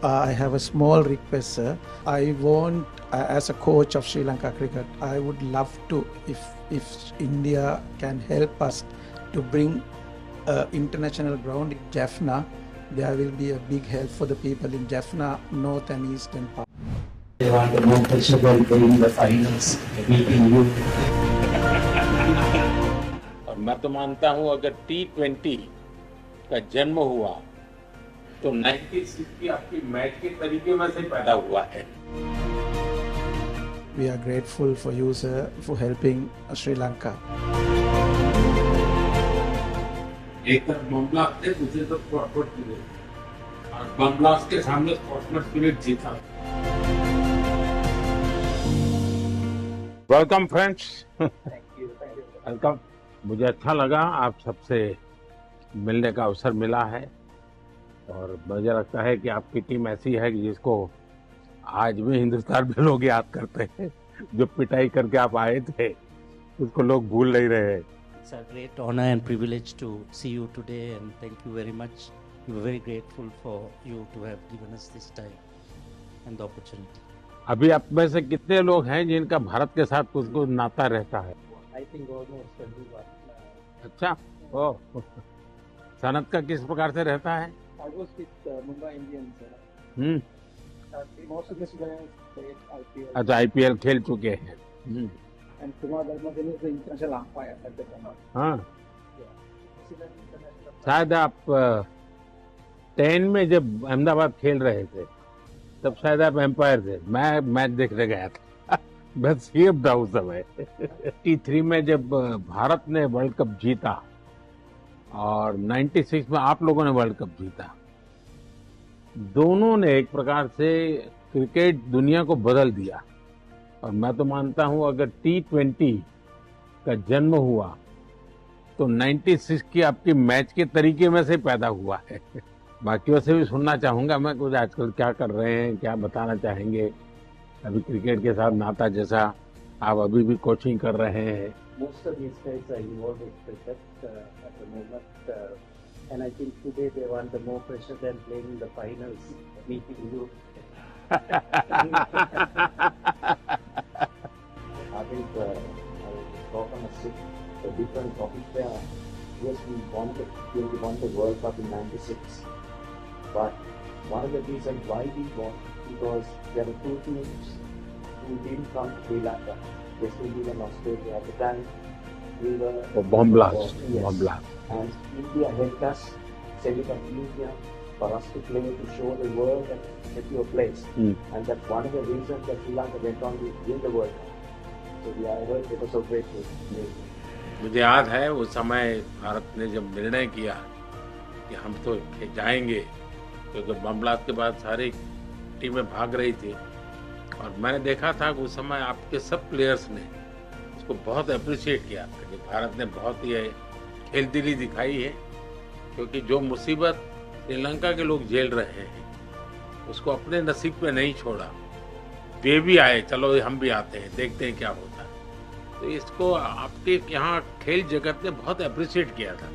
I have a small request, sir. I want, as a coach of Sri Lanka cricket, I would love to, if India can help us to bring international ground in Jaffna, there will be a big help for the people in Jaffna, north and eastern part. They want the more pressure than playing the finals, beating you. और मैं तो मानता हूं अगर T20 का जन्म हुआ तो 96 की आपकी मैच के तरीके में से पैदा हुआ है. We are grateful for you, sir, for helping Sri Lanka. एक तरफ बम ब्लास्ट थे, दूसरी तरफ स्पोर्ट्समैन स्पिरिट, और बम ब्लास्ट के सामने स्पोर्ट्समैन स्पिरिट जीता. Welcome friends. वेलकम. मुझे अच्छा लगा आप सबसे मिलने का अवसर मिला है और मुझे लगता है कि आपकी टीम ऐसी है कि जिसको आज भी हिंदुस्तान में लोग याद करते हैं. जो पिटाई करके आप आए थे उसको लोग भूल नहीं रहे. It's a great honor and privilege to see you today, and thank you very much. We were very grateful for you to have given us this time and the opportunity. अभी आप में से कितने लोग हैं जिनका भारत के साथ कुछ नाता रहता है? I think almost everyone. अच्छा. ओह. सनत का किस प्रकार से रहता है? I was with Mumbai Indians. Most of the players played IPL. अच्छा, IPL खेल चुके हैं. And Kumar Dharmadhan is the international umpire at the time. हाँ. International. शायद आप 10 में जब अहमदाबाद खेल रहे थे तब शायद आप एम्पायर थे. मैं मैच देखने गया था. मैं सीएम था उस समय. T3 में जब भारत ने वर्ल्ड कप जीता और 96 में आप लोगों ने वर्ल्ड कप जीता, दोनों ने एक प्रकार से क्रिकेट दुनिया को बदल दिया. और मैं तो मानता हूं अगर T20 का जन्म हुआ तो 96 की आपकी मैच के तरीके में से पैदा हुआ है. बाकियों से भी सुनना चाहूंगा मैं कुछ आजकल क्या कर रहे हैं, क्या बताना चाहेंगे. अभी क्रिकेट के साथ नाता जैसा आप अभी भी कोचिंग कर रहे हैं. Most of these guys are involved in cricket at the moment, and I think today they want the more pressure than playing the finals, beating you. I think I will talk on a different topic there. Yes, we won the World Cup in '96, but one of the reasons why we won because there were two teams who didn't come to Sri Lanka. West Indies and Australia at the time. We were bomb blast. Yes. Bomb blast. And India helped us set it up India for us to play, to show the world that get your place. And that's one of the reasons that Sri Lanka went on to win the World Cup. So we are ever so grateful. मुझे याद है उस समय भारत ने जब निर्णय किया कि हम तो जाएंगे, क्योंकि बम ब्लास्ट के बाद सारी टीमें भाग रही थी और मैंने देखा था कि उस समय आपके सब प्लेयर्स ने इसको बहुत अप्रिशिएट किया था कि भारत ने बहुत ही खेलदिली दिखाई है, क्योंकि जो मुसीबत श्रीलंका के लोग झेल रहे हैं उसको अपने नसीब पे नहीं छोड़ा. वे भी आए, चलो हम भी आते हैं, देखते हैं क्या होता है. तो इसको आपके यहाँ खेल जगत ने बहुत अप्रिशिएट किया था.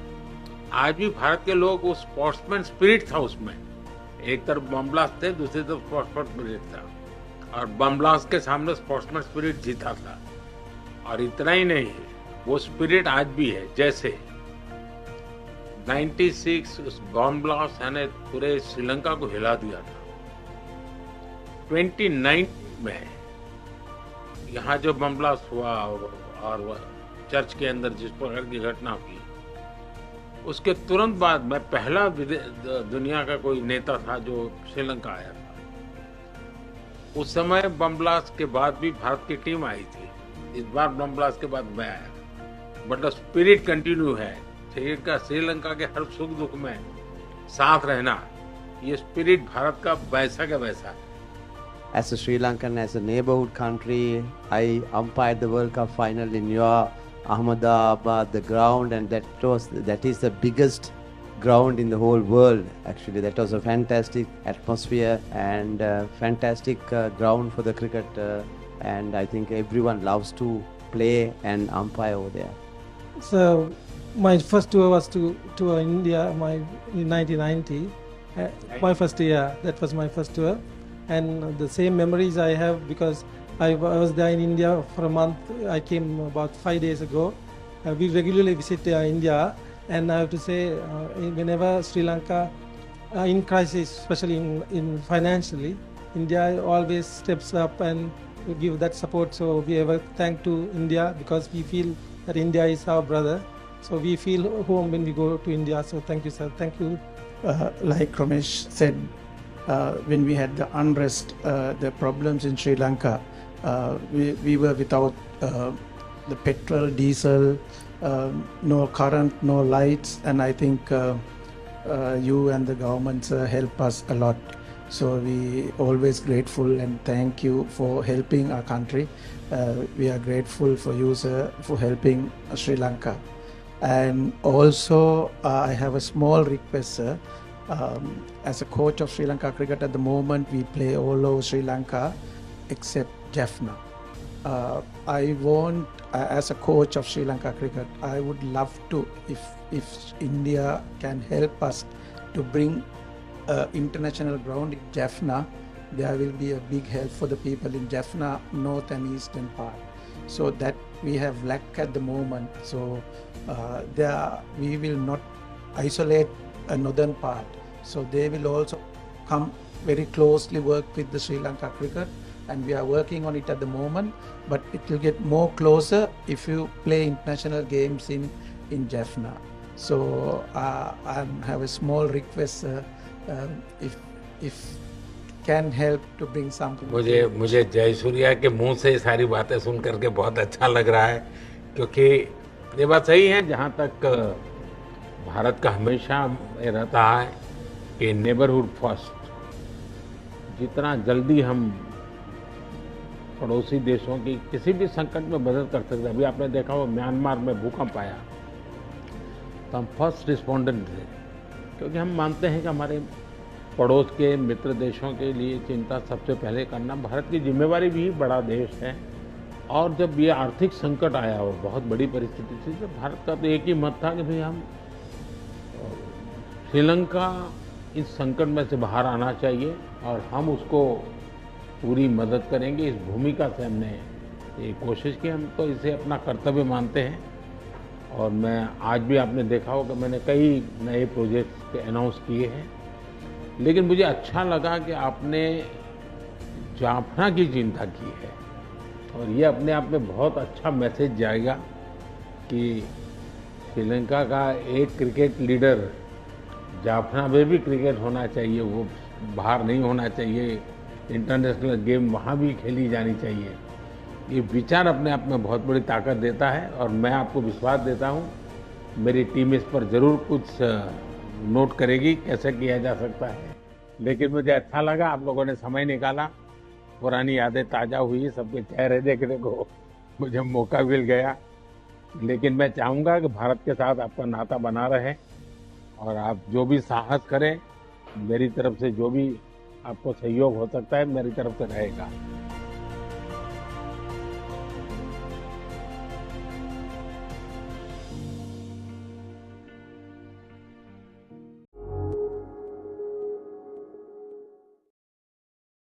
आज भी भारत के लोग उस स्पोर्ट्समैन स्पिरिट था उसमें. एक तरफ बम ब्लास्ट थे, दूसरी तरफ स्पोर्ट्समैन स्पिरिट था, और बम ब्लास्ट के सामने स्पोर्ट्समैन स्पिरिट जीता था. और इतना ही नहीं, वो स्पिरिट आज भी है. जैसे 96 उस बम ब्लास्ट ने पूरे श्रीलंका को हिला दिया था. 29 में यहाँ जो बम ब्लास्ट हुआ और चर्च के अंदर जिस प्रकार की घटना हुई, उसके तुरंत बाद मैं पहला दुनिया का कोई नेता था जो श्रीलंका आया था. उस समय बम ब्लास्ट के बाद भी भारत की टीम आई थी. इस बार बम ब्लास्ट के बाद मैं आया था. बट द स्पिरिट कंटिन्यू है. श्रीलंका के हर सुख दुख में साथ रहना, ये स्पिरिट भारत का वैसा का वैसा है. As a Sri Lankan, as a neighborhood country, I umpired the World Cup final in your Ahmedabad, the ground, and that is the biggest ground in the whole world. Actually, that was a fantastic atmosphere and fantastic ground for the cricket, and I think everyone loves to play and umpire over there. So my first tour was to India in 1990, My first year, that was my first tour, and the same memories I have because I was there in India for a month. I came about 5 days ago. We regularly visit India, and I have to say, whenever Sri Lanka in crisis, especially in financially, India always steps up and give that support. So we ever thank to India because we feel that India is our brother. So we feel home when we go to India. So thank you, sir. Thank you. Like Ramesh said, when we had the unrest, the problems in Sri Lanka, we were without the petrol, diesel, no current, no lights, and I think you and the governments help us a lot. So we always grateful and thank you for helping our country. We are grateful for you, sir, for helping Sri Lanka. And also, I have a small request, sir. As a coach of Sri Lanka cricket at the moment, we play all over Sri Lanka except Jaffna. I want, as a coach of Sri Lanka cricket, I would love to, if India can help us to bring international ground in Jaffna, there will be a big help for the people in Jaffna, north and eastern part. So that we have lack at the moment. So we will not isolate a northern part. So they will also come very closely work with the Sri Lanka cricket, and we are working on it at the moment, but it will get more closer if you play international games in Jaffna. So I have a small request, if can help to bring something. मुझे जयसूर्या के मुंह से ये सारी बातें सुन करके बहुत अच्छा लग रहा है, क्योंकि ये बात सही है। जहाँ तक भारत का हमेशा ये रहता है कि नेबरहुड फर्स्ट, जितना जल्दी हम पड़ोसी देशों की किसी भी संकट में मदद कर सकते हैं। अभी आपने देखा वो म्यांमार में भूकंप आया तो हम फर्स्ट रिस्पोंडेंट थे, क्योंकि हम मानते हैं कि हमारे पड़ोस के मित्र देशों के लिए चिंता सबसे पहले करना भारत की जिम्मेवारी भी। बड़ा देश है, और जब ये आर्थिक संकट आया और बहुत बड़ी परिस्थिति थी, तो भारत का तो एक ही मत था कि भाई हम श्रीलंका इस संकट में से बाहर आना चाहिए और हम उसको पूरी मदद करेंगे। इस भूमिका से हमने ये कोशिश की, हम तो इसे अपना कर्तव्य मानते हैं। और मैं आज भी आपने देखा होगा मैंने कई नए प्रोजेक्ट्स अनाउंस किए हैं, लेकिन मुझे अच्छा लगा कि आपने जाफना की चिंता की है, और ये अपने आप में बहुत अच्छा मैसेज जाएगा कि श्रीलंका का एक क्रिकेट लीडर, जाफना में भी क्रिकेट होना चाहिए, वो बाहर नहीं होना चाहिए, इंटरनेशनल गेम वहाँ भी खेली जानी चाहिए। ये विचार अपने आप में बहुत बड़ी ताकत देता है, और मैं आपको विश्वास देता हूँ मेरी टीम इस पर ज़रूर कुछ नोट करेगी कैसे किया जा सकता है। लेकिन मुझे अच्छा लगा आप लोगों ने समय निकाला, पुरानी यादें ताज़ा हुई, सबके चेहरे देखने को मुझे मौका मिल गया। लेकिन मैं चाहूँगा कि भारत के साथ आपका नाता बना रहे, और आप जो भी साहस करें, मेरी तरफ से जो भी आपको सहयोग हो सकता है मेरी तरफ से रहेगा।